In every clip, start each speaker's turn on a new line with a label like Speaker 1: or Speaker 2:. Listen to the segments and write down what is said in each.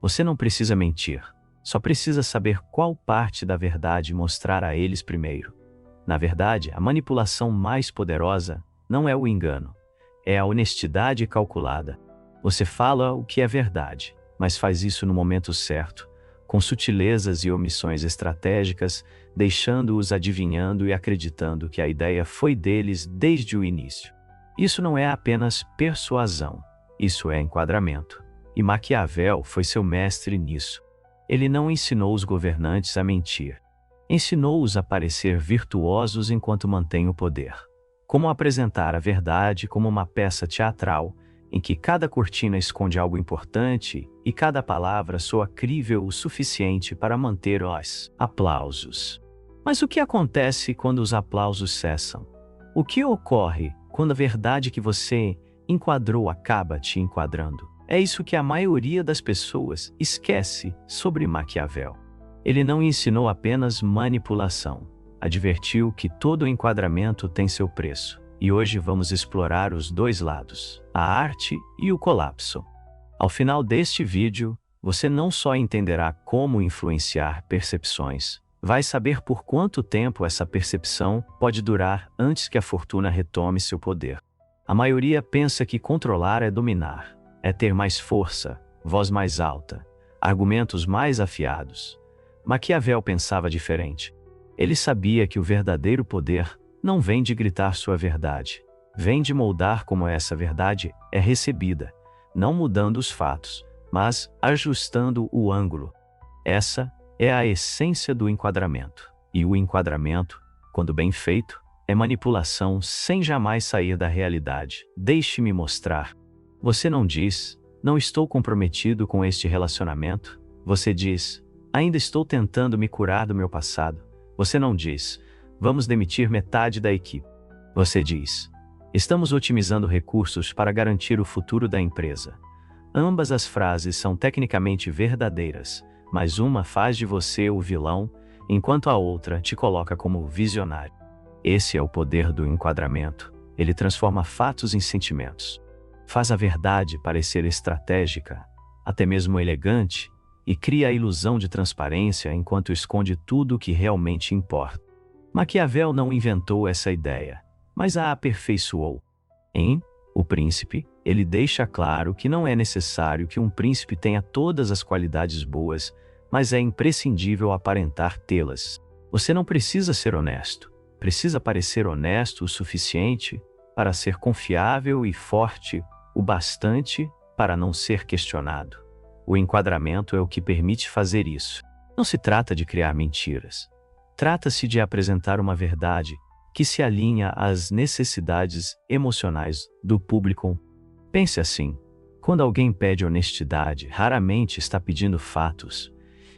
Speaker 1: Você não precisa mentir, só precisa saber qual parte da verdade mostrar a eles primeiro. Na verdade, a manipulação mais poderosa não é o engano, é a honestidade calculada. Você fala o que é verdade, mas faz isso no momento certo, com sutilezas e omissões estratégicas, deixando-os adivinhando e acreditando que a ideia foi deles desde o início. Isso não é apenas persuasão, isso é enquadramento. E Maquiavel foi seu mestre nisso. Ele não ensinou os governantes a mentir. Ensinou-os a parecer virtuosos enquanto mantêm o poder. Como apresentar a verdade como uma peça teatral, em que cada cortina esconde algo importante e cada palavra soa crível o suficiente para manter os aplausos. Mas o que acontece quando os aplausos cessam? O que ocorre quando a verdade que você enquadrou acaba te enquadrando? É isso que a maioria das pessoas esquece sobre Maquiavel. Ele não ensinou apenas manipulação. Advertiu que todo enquadramento tem seu preço. E hoje vamos explorar os dois lados, a arte e o colapso. Ao final deste vídeo, você não só entenderá como influenciar percepções, vai saber por quanto tempo essa percepção pode durar antes que a fortuna retome seu poder. A maioria pensa que controlar é dominar, é ter mais força, voz mais alta, argumentos mais afiados. Maquiavel pensava diferente. Ele sabia que o verdadeiro poder não vem de gritar sua verdade, vem de moldar como essa verdade é recebida, não mudando os fatos, mas ajustando o ângulo. Essa é a essência do enquadramento. E o enquadramento, quando bem feito, é manipulação sem jamais sair da realidade. Deixe-me mostrar. Você não diz, não estou comprometido com este relacionamento. Você diz, ainda estou tentando me curar do meu passado. Você não diz, vamos demitir metade da equipe. Você diz, estamos otimizando recursos para garantir o futuro da empresa. Ambas as frases são tecnicamente verdadeiras, mas uma faz de você o vilão, enquanto a outra te coloca como visionário. Esse é o poder do enquadramento. Ele transforma fatos em sentimentos. Faz a verdade parecer estratégica, até mesmo elegante, e cria a ilusão de transparência enquanto esconde tudo o que realmente importa. Maquiavel não inventou essa ideia, mas a aperfeiçoou. Em O Príncipe, ele deixa claro que não é necessário que um príncipe tenha todas as qualidades boas, mas é imprescindível aparentar tê-las. Você não precisa ser honesto, precisa parecer honesto o suficiente para ser confiável e forte o bastante para não ser questionado. O enquadramento é o que permite fazer isso. Não se trata de criar mentiras. Trata-se de apresentar uma verdade que se alinha às necessidades emocionais do público. Pense assim: quando alguém pede honestidade, raramente está pedindo fatos,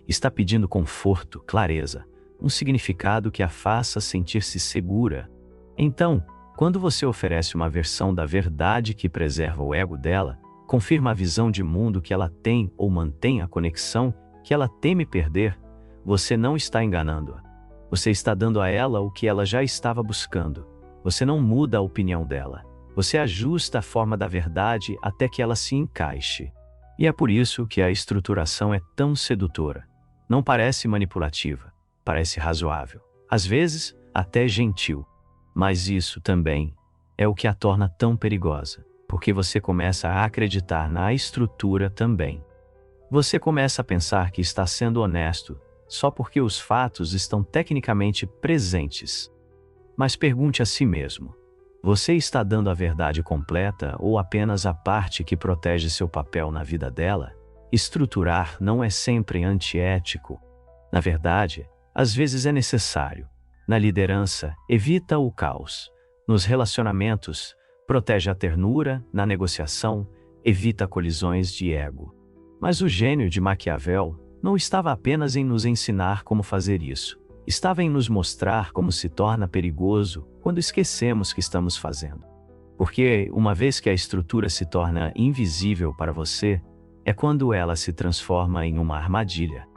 Speaker 1: está pedindo conforto, clareza, um significado que a faça sentir-se segura. Então, quando você oferece uma versão da verdade que preserva o ego dela, confirma a visão de mundo que ela tem ou mantém a conexão que ela teme perder, você não está enganando-a. Você está dando a ela o que ela já estava buscando. Você não muda a opinião dela. Você ajusta a forma da verdade até que ela se encaixe. E é por isso que a estruturação é tão sedutora. Não parece manipulativa, parece razoável. Às vezes, até gentil. Mas isso também é o que a torna tão perigosa, porque você começa a acreditar na estrutura também. Você começa a pensar que está sendo honesto só porque os fatos estão tecnicamente presentes. Mas pergunte a si mesmo: você está dando a verdade completa ou apenas a parte que protege seu papel na vida dela? Estruturar não é sempre antiético. Na verdade, às vezes é necessário. Na liderança, evita o caos. Nos relacionamentos, protege a ternura. Na negociação, evita colisões de ego. Mas o gênio de Maquiavel não estava apenas em nos ensinar como fazer isso. Estava em nos mostrar como se torna perigoso quando esquecemos que estamos fazendo. Porque, uma vez que a estrutura se torna invisível para você, é quando ela se transforma em uma armadilha.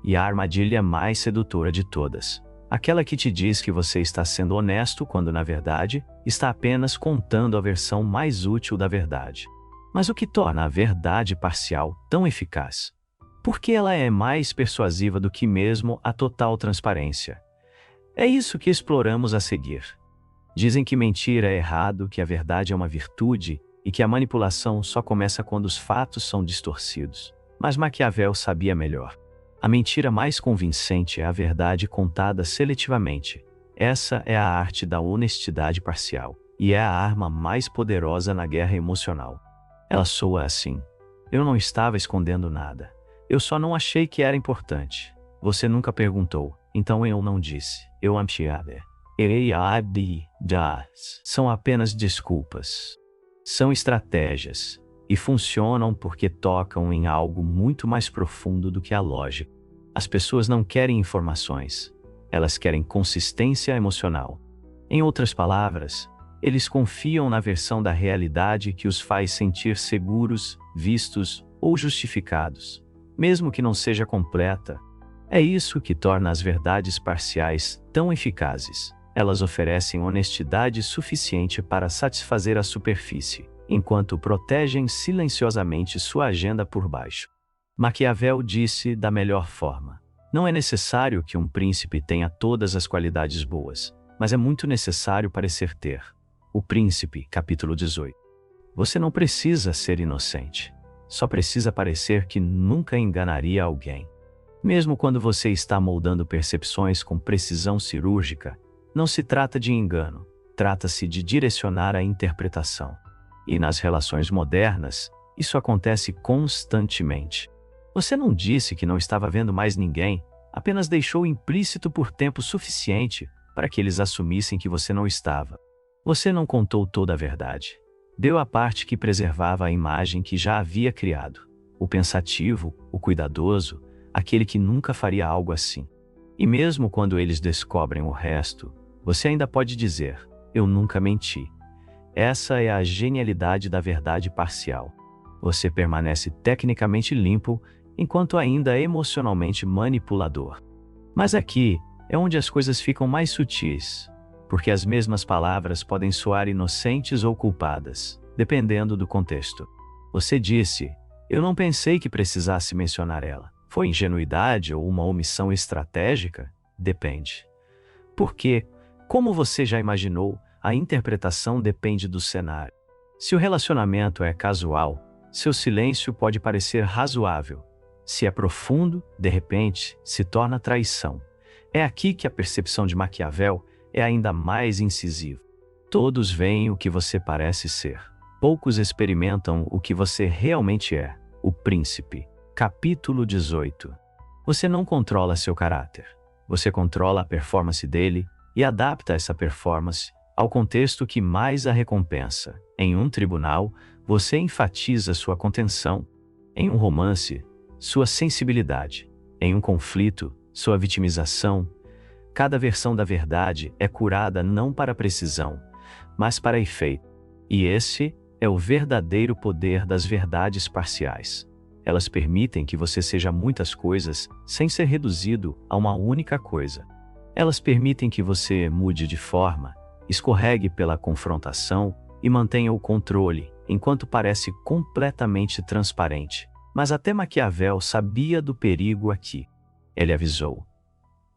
Speaker 1: E a armadilha mais sedutora de todas. Aquela que te diz que você está sendo honesto quando, na verdade, está apenas contando a versão mais útil da verdade. Mas o que torna a verdade parcial tão eficaz? Porque ela é mais persuasiva do que mesmo a total transparência. É isso que exploramos a seguir. Dizem que mentir é errado, que a verdade é uma virtude e que a manipulação só começa quando os fatos são distorcidos. Mas Maquiavel sabia melhor. A mentira mais convincente é a verdade contada seletivamente. Essa é a arte da honestidade parcial e é a arma mais poderosa na guerra emocional. Ela soa assim: eu não estava escondendo nada. Eu só não achei que era importante. Você nunca perguntou, então eu não disse. Eu amchiade. São apenas desculpas. São estratégias. E funcionam porque tocam em algo muito mais profundo do que a lógica. As pessoas não querem informações. Elas querem consistência emocional. Em outras palavras, eles confiam na versão da realidade que os faz sentir seguros, vistos ou justificados, mesmo que não seja completa. É isso que torna as verdades parciais tão eficazes. Elas oferecem honestidade suficiente para satisfazer a superfície, enquanto protegem silenciosamente sua agenda por baixo. Maquiavel disse da melhor forma: não é necessário que um príncipe tenha todas as qualidades boas, mas é muito necessário parecer ter. O Príncipe, capítulo 18. Você não precisa ser inocente. Só precisa parecer que nunca enganaria alguém. Mesmo quando você está moldando percepções com precisão cirúrgica, não se trata de engano, trata-se de direcionar a interpretação. E nas relações modernas, isso acontece constantemente. Você não disse que não estava vendo mais ninguém, apenas deixou implícito por tempo suficiente para que eles assumissem que você não estava. Você não contou toda a verdade. Deu a parte que preservava a imagem que já havia criado. O pensativo, o cuidadoso, aquele que nunca faria algo assim. E mesmo quando eles descobrem o resto, você ainda pode dizer: eu nunca menti. Essa é a genialidade da verdade parcial. Você permanece tecnicamente limpo, enquanto ainda é emocionalmente manipulador. Mas aqui é onde as coisas ficam mais sutis, porque as mesmas palavras podem soar inocentes ou culpadas, dependendo do contexto. Você disse: eu não pensei que precisasse mencionar ela. Foi ingenuidade ou uma omissão estratégica? Depende. Porque, como você já imaginou, a interpretação depende do cenário. Se o relacionamento é casual, seu silêncio pode parecer razoável. Se é profundo, de repente, se torna traição. É aqui que a percepção de Maquiavel é ainda mais incisiva. Todos veem o que você parece ser. Poucos experimentam o que você realmente é. O Príncipe. Capítulo 18. Você não controla seu caráter. Você controla a performance dele e adapta essa performance ao contexto que mais a recompensa. Em um tribunal, você enfatiza sua contenção. Em um romance, sua sensibilidade. Em um conflito, sua vitimização. Cada versão da verdade é curada não para precisão, mas para efeito. E esse é o verdadeiro poder das verdades parciais. Elas permitem que você seja muitas coisas sem ser reduzido a uma única coisa. Elas permitem que você mude de forma, escorregue pela confrontação e mantenha o controle, enquanto parece completamente transparente. Mas até Maquiavel sabia do perigo aqui. Ele avisou: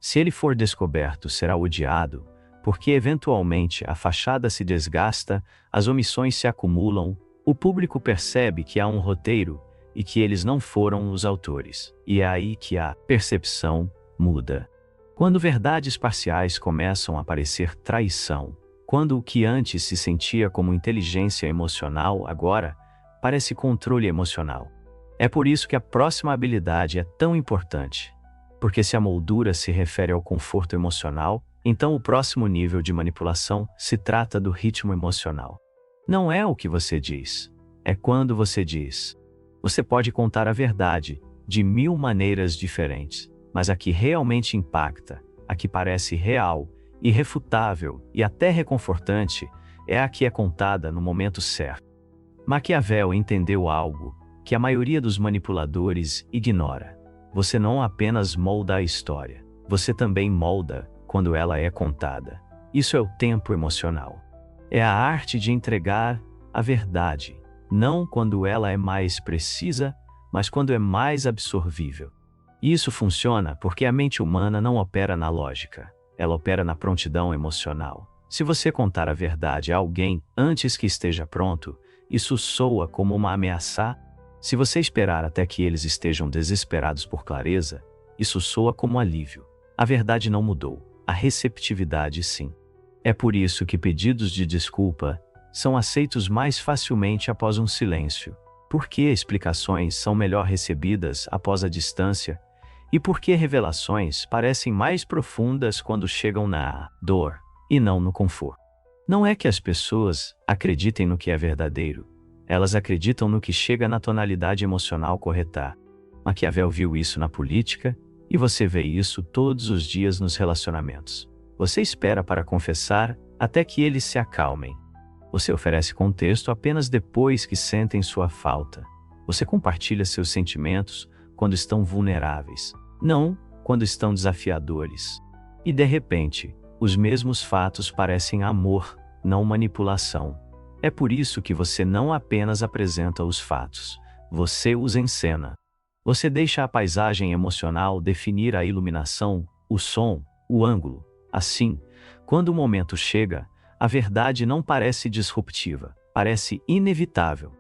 Speaker 1: se ele for descoberto, será odiado, porque eventualmente a fachada se desgasta, as omissões se acumulam, o público percebe que há um roteiro e que eles não foram os autores. E é aí que a percepção muda. Quando verdades parciais começam a parecer traição, quando o que antes se sentia como inteligência emocional agora parece controle emocional. É por isso que a próxima habilidade é tão importante. Porque se a moldura se refere ao conforto emocional, então o próximo nível de manipulação se trata do ritmo emocional. Não é o que você diz, é quando você diz. Você pode contar a verdade de 1000 maneiras diferentes, mas a que realmente impacta, a que parece real, irrefutável e até reconfortante, é a que é contada no momento certo. Maquiavel entendeu algo que a maioria dos manipuladores ignora. Você não apenas molda a história, você também molda quando ela é contada. Isso é o tempo emocional. É a arte de entregar a verdade, não quando ela é mais precisa, mas quando é mais absorvível. E isso funciona porque a mente humana não opera na lógica, ela opera na prontidão emocional. Se você contar a verdade a alguém antes que esteja pronto, isso soa como uma ameaça. Se você esperar até que eles estejam desesperados por clareza, isso soa como alívio. A verdade não mudou, a receptividade sim. É por isso que pedidos de desculpa são aceitos mais facilmente após um silêncio. Por que explicações são melhor recebidas após a distância? E por que revelações parecem mais profundas quando chegam na dor e não no conforto? Não é que as pessoas acreditem no que é verdadeiro, elas acreditam no que chega na tonalidade emocional correta. Maquiavel viu isso na política e você vê isso todos os dias nos relacionamentos. Você espera para confessar até que eles se acalmem. Você oferece contexto apenas depois que sentem sua falta. Você compartilha seus sentimentos quando estão vulneráveis, não quando estão desafiadores. E de repente, os mesmos fatos parecem amor, não manipulação. É por isso que você não apenas apresenta os fatos, você os encena. Você deixa a paisagem emocional definir a iluminação, o som, o ângulo. Assim, quando o momento chega, a verdade não parece disruptiva, parece inevitável.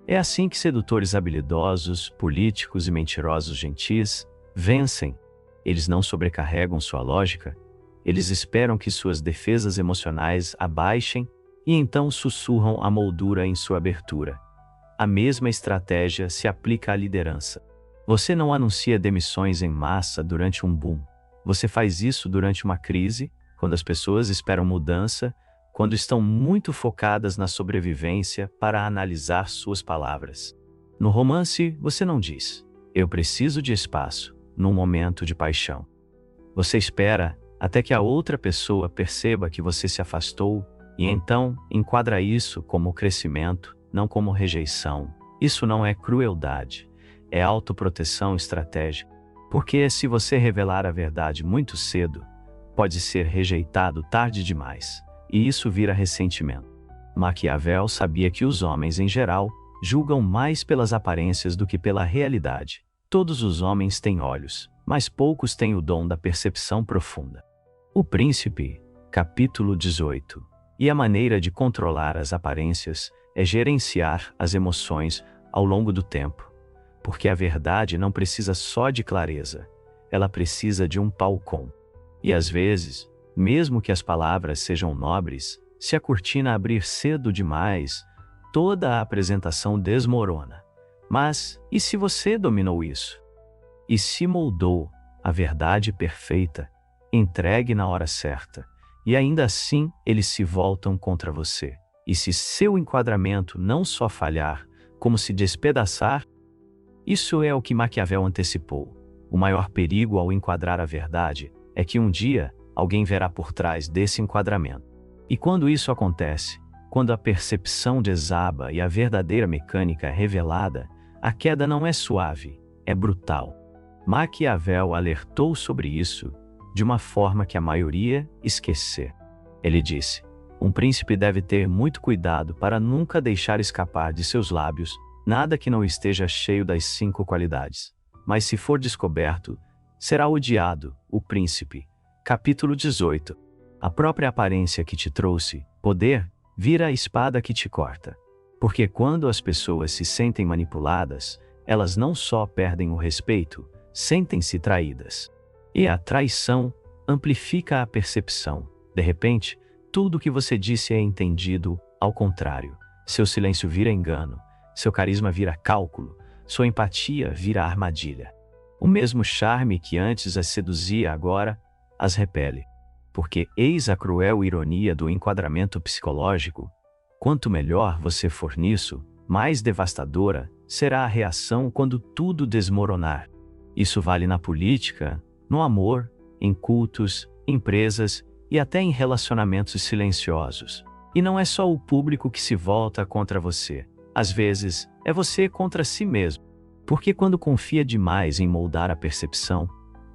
Speaker 1: É assim que sedutores habilidosos, políticos e mentirosos gentis vencem. Eles não sobrecarregam sua lógica, eles esperam que suas defesas emocionais abaixem e então sussurram a moldura em sua abertura. A mesma estratégia se aplica à liderança. Você não anuncia demissões em massa durante um boom. Você faz isso durante uma crise, quando as pessoas esperam mudança, quando estão muito focadas na sobrevivência para analisar suas palavras. No romance, você não diz, eu preciso de espaço, num momento de paixão. Você espera até que a outra pessoa perceba que você se afastou e então enquadra isso como crescimento, não como rejeição. Isso não é crueldade, é autoproteção estratégica. Porque se você revelar a verdade muito cedo, pode ser rejeitado tarde demais, e isso vira ressentimento. Maquiavel sabia que os homens em geral julgam mais pelas aparências do que pela realidade. Todos os homens têm olhos, mas poucos têm o dom da percepção profunda. O Príncipe, capítulo 18. E a maneira de controlar as aparências é gerenciar as emoções ao longo do tempo. Porque a verdade não precisa só de clareza, ela precisa de um palcom. E às vezes, mesmo que as palavras sejam nobres, se a cortina abrir cedo demais, toda a apresentação desmorona. Mas, e se você dominou isso? E se moldou a verdade perfeita, entregue na hora certa, e ainda assim eles se voltam contra você? E se seu enquadramento não só falhar, como se despedaçar? Isso é o que Maquiavel antecipou. O maior perigo ao enquadrar a verdade é que um dia alguém verá por trás desse enquadramento. E quando isso acontece, quando a percepção desaba e a verdadeira mecânica é revelada, a queda não é suave, é brutal. Maquiavel alertou sobre isso de uma forma que a maioria esqueceu. Ele disse, um príncipe deve ter muito cuidado para nunca deixar escapar de seus lábios nada que não esteja cheio das 5 qualidades. Mas se for descoberto, será odiado, o príncipe. Capítulo 18. A própria aparência que te trouxe poder vira a espada que te corta. Porque quando as pessoas se sentem manipuladas, elas não só perdem o respeito, sentem-se traídas. E a traição amplifica a percepção. De repente, tudo o que você disse é entendido ao contrário. Seu silêncio vira engano. Seu carisma vira cálculo, sua empatia vira armadilha. O mesmo charme que antes as seduzia agora as repele. Porque eis a cruel ironia do enquadramento psicológico. Quanto melhor você for nisso, mais devastadora será a reação quando tudo desmoronar. Isso vale na política, no amor, em cultos, empresas e até em relacionamentos silenciosos. E não é só o público que se volta contra você. Às vezes, é você contra si mesmo. Porque quando confia demais em moldar a percepção,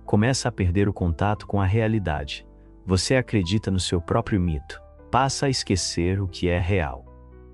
Speaker 1: começa a perder o contato com a realidade. Você acredita no seu próprio mito, passa a esquecer o que é real.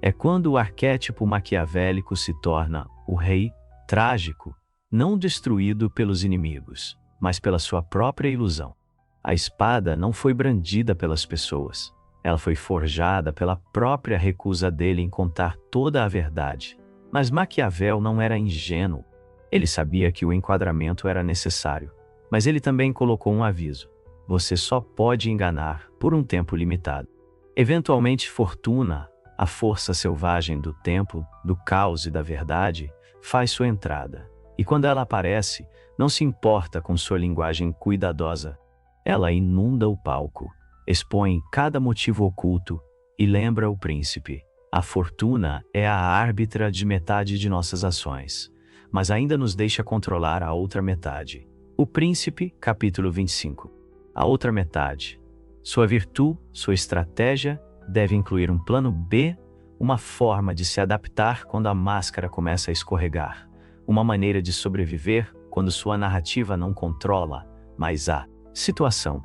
Speaker 1: É quando o arquétipo maquiavélico se torna o rei trágico, não destruído pelos inimigos, mas pela sua própria ilusão. A espada não foi brandida pelas pessoas. Ela foi forjada pela própria recusa dele em contar toda a verdade. Mas Maquiavel não era ingênuo. Ele sabia que o enquadramento era necessário, mas ele também colocou um aviso: você só pode enganar por um tempo limitado. Eventualmente, Fortuna, a força selvagem do tempo, do caos e da verdade, faz sua entrada. E quando ela aparece, não se importa com sua linguagem cuidadosa. Ela inunda o palco, expõe cada motivo oculto e lembra o príncipe. A fortuna é a árbitra de metade de nossas ações, mas ainda nos deixa controlar a outra metade. O príncipe, capítulo 25. A outra metade. Sua virtude, sua estratégia, deve incluir um plano B, uma forma de se adaptar quando a máscara começa a escorregar, uma maneira de sobreviver quando sua narrativa não controla, mas a situação.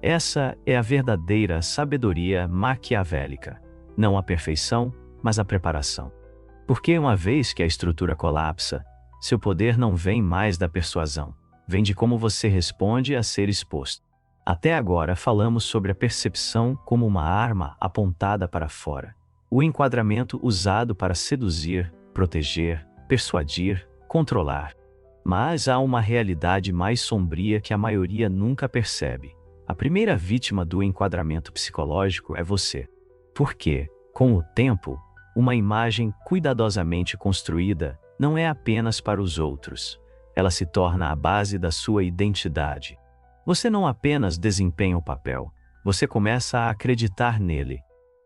Speaker 1: Essa é a verdadeira sabedoria maquiavélica. Não a perfeição, mas a preparação. Porque uma vez que a estrutura colapsa, seu poder não vem mais da persuasão, vem de como você responde a ser exposto. Até agora falamos sobre a percepção como uma arma apontada para fora. O enquadramento usado para seduzir, proteger, persuadir, controlar. Mas há uma realidade mais sombria que a maioria nunca percebe. A primeira vítima do enquadramento psicológico é você. Porque, com o tempo, uma imagem cuidadosamente construída não é apenas para os outros. Ela se torna a base da sua identidade. Você não apenas desempenha o papel, você começa a acreditar nele.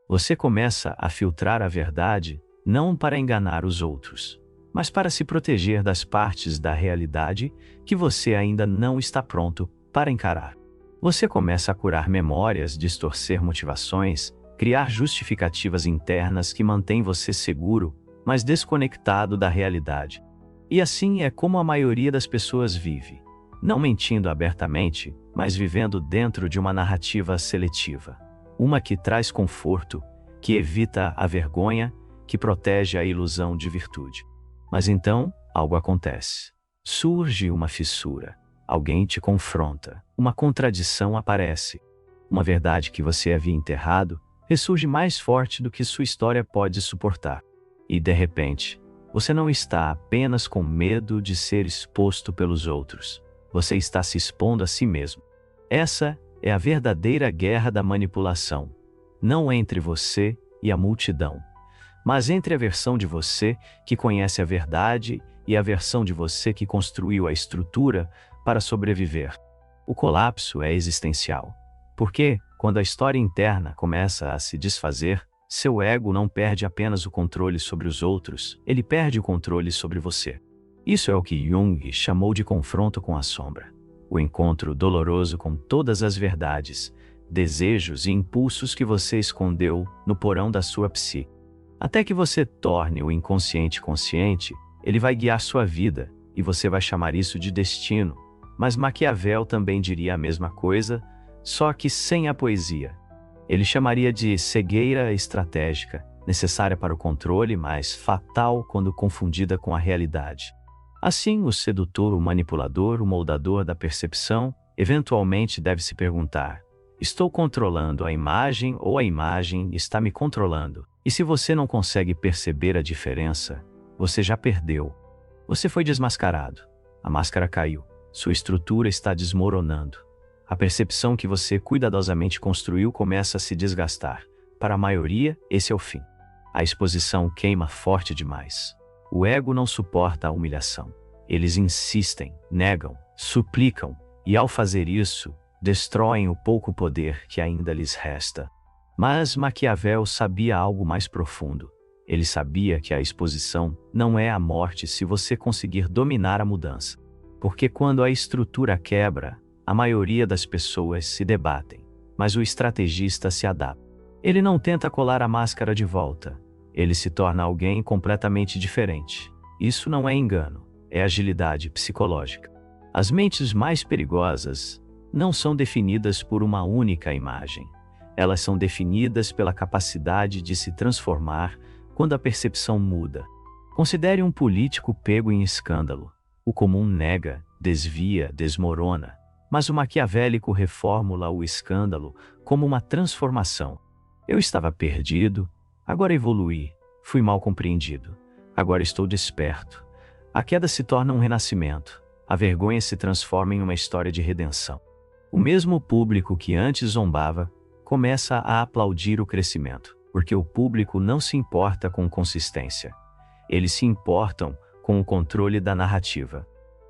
Speaker 1: Você começa a filtrar a verdade, não para enganar os outros, mas para se proteger das partes da realidade que você ainda não está pronto para encarar. Você começa a curar memórias, distorcer motivações, criar justificativas internas que mantêm você seguro, mas desconectado da realidade. E assim é como a maioria das pessoas vive. Não mentindo abertamente, mas vivendo dentro de uma narrativa seletiva. Uma que traz conforto, que evita a vergonha, que protege a ilusão de virtude. Mas então, algo acontece. Surge uma fissura. Alguém te confronta. Uma contradição aparece. Uma verdade que você havia enterrado ressurge mais forte do que sua história pode suportar. E de repente, você não está apenas com medo de ser exposto pelos outros. Você está se expondo a si mesmo. Essa é a verdadeira guerra da manipulação. Não entre você e a multidão, mas entre a versão de você que conhece a verdade e a versão de você que construiu a estrutura para sobreviver. O colapso é existencial. Porque, quando a história interna começa a se desfazer, seu ego não perde apenas o controle sobre os outros, ele perde o controle sobre você. Isso é o que Jung chamou de confronto com a sombra. O encontro doloroso com todas as verdades, desejos e impulsos que você escondeu no porão da sua psique. Até que você torne o inconsciente consciente, ele vai guiar sua vida, e você vai chamar isso de destino. Mas Maquiavel também diria a mesma coisa, só que sem a poesia. Ele chamaria de cegueira estratégica, necessária para o controle, mas fatal quando confundida com a realidade. Assim, o sedutor, o manipulador, o moldador da percepção, eventualmente deve se perguntar: estou controlando a imagem ou a imagem está me controlando? E se você não consegue perceber a diferença, você já perdeu. Você foi desmascarado. A máscara caiu. Sua estrutura está desmoronando. A percepção que você cuidadosamente construiu começa a se desgastar. Para a maioria, esse é o fim. A exposição queima forte demais. O ego não suporta a humilhação. Eles insistem, negam, suplicam, e ao fazer isso, destroem o pouco poder que ainda lhes resta. Mas Maquiavel sabia algo mais profundo. Ele sabia que a exposição não é a morte se você conseguir dominar a mudança. Porque quando a estrutura quebra, a maioria das pessoas se debatem, mas o estrategista se adapta. Ele não tenta colar a máscara de volta. Ele se torna alguém completamente diferente. Isso não é engano, é agilidade psicológica. As mentes mais perigosas não são definidas por uma única imagem. Elas são definidas pela capacidade de se transformar quando a percepção muda. Considere um político pego em escândalo. O comum nega, desvia, desmorona, mas o maquiavélico reformula o escândalo como uma transformação. Eu estava perdido, agora evoluí, fui mal compreendido, agora estou desperto. A queda se torna um renascimento, a vergonha se transforma em uma história de redenção. O mesmo público que antes zombava, começa a aplaudir o crescimento, porque o público não se importa com consistência. Eles se importam com o controle da narrativa.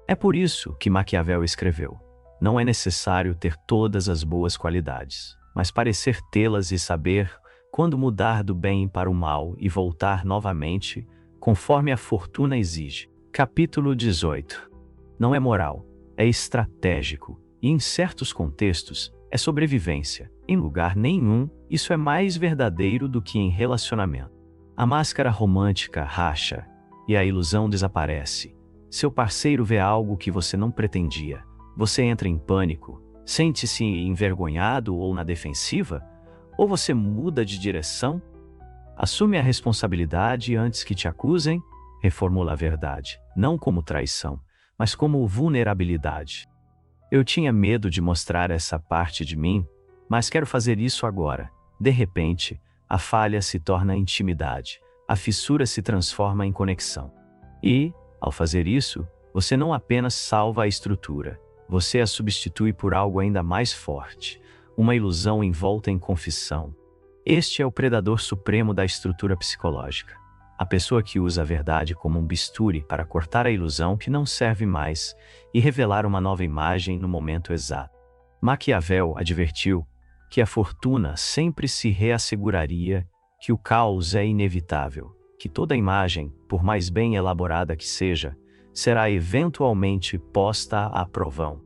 Speaker 1: É por isso que Maquiavel escreveu: não é necessário ter todas as boas qualidades, mas parecer tê-las e saber quando mudar do bem para o mal e voltar novamente, conforme a fortuna exige. Capítulo 18. Não é moral, é estratégico, e em certos contextos, é sobrevivência. Em lugar nenhum, isso é mais verdadeiro do que em relacionamento. A máscara romântica racha, e a ilusão desaparece. Seu parceiro vê algo que você não pretendia. Você entra em pânico, sente-se envergonhado ou na defensiva? Ou você muda de direção? Assume a responsabilidade antes que te acusem? Reformula a verdade, não como traição, mas como vulnerabilidade. Eu tinha medo de mostrar essa parte de mim, mas quero fazer isso agora. De repente, a falha se torna intimidade, a fissura se transforma em conexão. E, ao fazer isso, você não apenas salva a estrutura, você a substitui por algo ainda mais forte, uma ilusão envolta em confissão. Este é o predador supremo da estrutura psicológica. A pessoa que usa a verdade como um bisturi para cortar a ilusão que não serve mais e revelar uma nova imagem no momento exato. Maquiavel advertiu que a fortuna sempre se reasseguraria, que o caos é inevitável, que toda imagem, por mais bem elaborada que seja, será eventualmente posta à provão.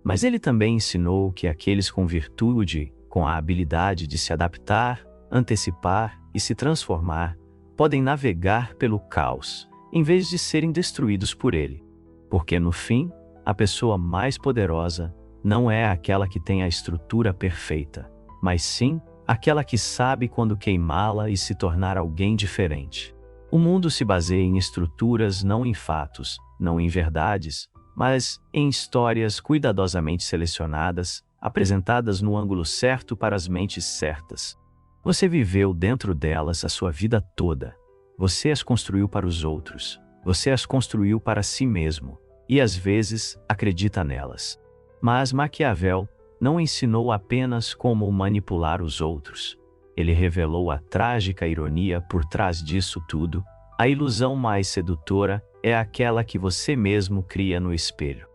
Speaker 1: Mas ele também ensinou que aqueles com virtude, com a habilidade de se adaptar, antecipar e se transformar, podem navegar pelo caos, em vez de serem destruídos por ele. Porque no fim, a pessoa mais poderosa não é aquela que tem a estrutura perfeita, mas sim aquela que sabe quando queimá-la e se tornar alguém diferente. O mundo se baseia em estruturas, não em fatos, não em verdades, mas em histórias cuidadosamente selecionadas, apresentadas no ângulo certo para as mentes certas. Você viveu dentro delas a sua vida toda. Você as construiu para os outros. Você as construiu para si mesmo. E às vezes acredita nelas. Mas Maquiavel não ensinou apenas como manipular os outros. Ele revelou a trágica ironia por trás disso tudo. A ilusão mais sedutora é aquela que você mesmo cria no espelho.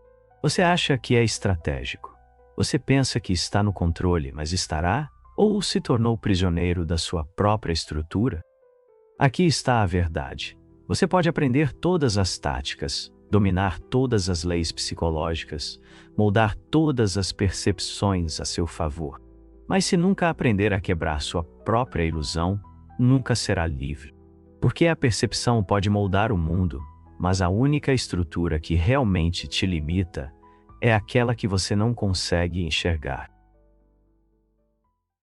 Speaker 1: Você acha que é estratégico. Você pensa que está no controle, mas estará? Ou se tornou prisioneiro da sua própria estrutura? Aqui está a verdade. Você pode aprender todas as táticas, dominar todas as leis psicológicas, moldar todas as percepções a seu favor. Mas se nunca aprender a quebrar sua própria ilusão, nunca será livre. Porque a percepção pode moldar o mundo, mas a única estrutura que realmente te limita é aquela que você não consegue enxergar.